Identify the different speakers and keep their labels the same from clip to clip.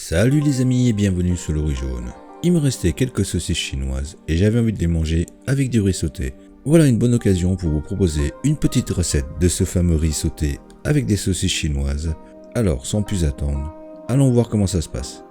Speaker 1: Salut les amis et bienvenue sur le riz jaune. Il me restait quelques saucisses chinoises et j'avais envie de les manger avec du riz sauté. Voilà une bonne occasion pour vous proposer une petite recette de ce fameux riz sauté avec des saucisses chinoises. Alors sans plus attendre, allons voir comment ça se passe.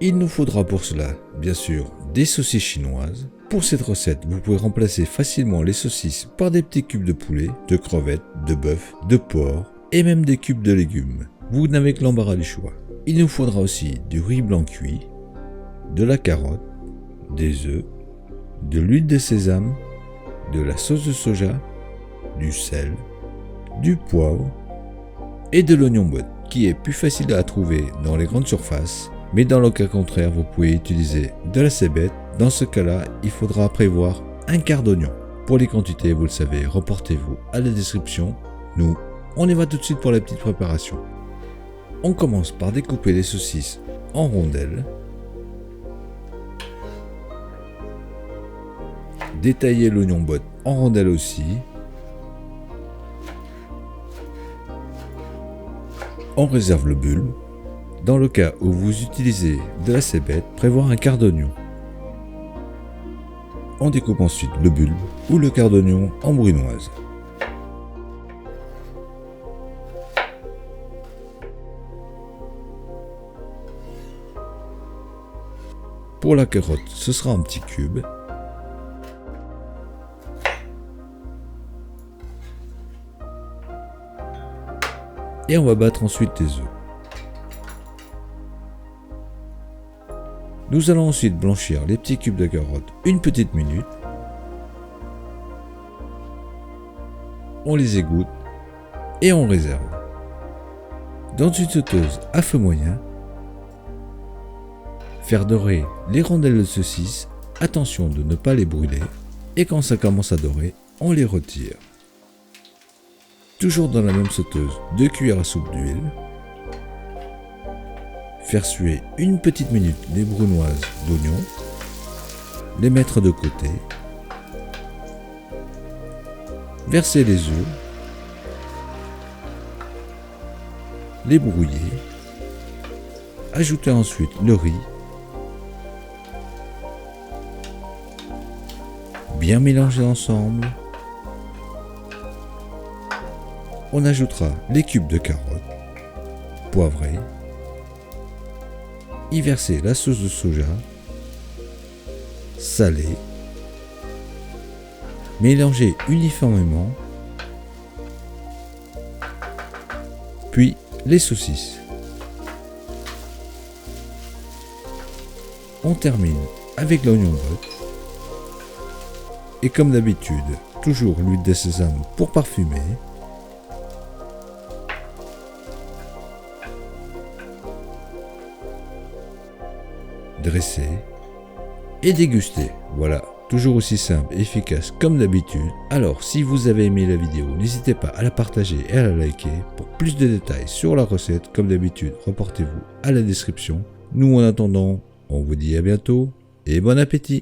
Speaker 1: Il nous faudra pour cela, bien sûr, des saucisses chinoises. Pour cette recette, vous pouvez remplacer facilement les saucisses par des petits cubes de poulet, de crevettes, de bœuf, de porc et même des cubes de légumes. Vous n'avez que l'embarras du choix. Il nous faudra aussi du riz blanc cuit, de la carotte, des œufs, de l'huile de sésame, de la sauce de soja, du sel, du poivre et de l'oignon botte, qui est plus facile à trouver dans les grandes surfaces. Mais dans le cas contraire, vous pouvez utiliser de la cébette. Dans ce cas-là, il faudra prévoir un quart d'oignon. Pour les quantités, vous le savez, reportez-vous à la description. Nous, on y va tout de suite pour la petite préparation. On commence par découper les saucisses en rondelles. Détailler l'oignon botte en rondelles aussi. On réserve le bulbe. Dans le cas où vous utilisez de la cébette, prévoir un quart d'oignon. On découpe ensuite le bulbe ou le quart d'oignon en brunoise. Pour la carotte, ce sera en petits cubes. Et on va battre ensuite les œufs. Nous allons ensuite blanchir les petits cubes de carottes une petite minute. On les égoutte et on réserve. Dans une sauteuse à feu moyen, faire dorer les rondelles de saucisses, attention de ne pas les brûler, et quand ça commence à dorer, on les retire. Toujours dans la même sauteuse, 2 cuillères à soupe d'huile. Faire suer une petite minute les brunoises d'oignons, les mettre de côté, verser les œufs, les brouiller, ajouter ensuite le riz, bien mélanger ensemble. On ajoutera les cubes de carottes poivrées, y verser la sauce de soja, saler, mélanger uniformément, puis les saucisses. On termine avec l'oignon botte et comme d'habitude, toujours l'huile de sésame pour parfumer. Dresser et déguster. Voilà, toujours aussi simple et efficace comme d'habitude. Alors, si vous avez aimé la vidéo, n'hésitez pas à la partager et à la liker. Pour plus de détails sur la recette, comme d'habitude, reportez-vous à la description. Nous, en attendant, on vous dit à bientôt et bon appétit!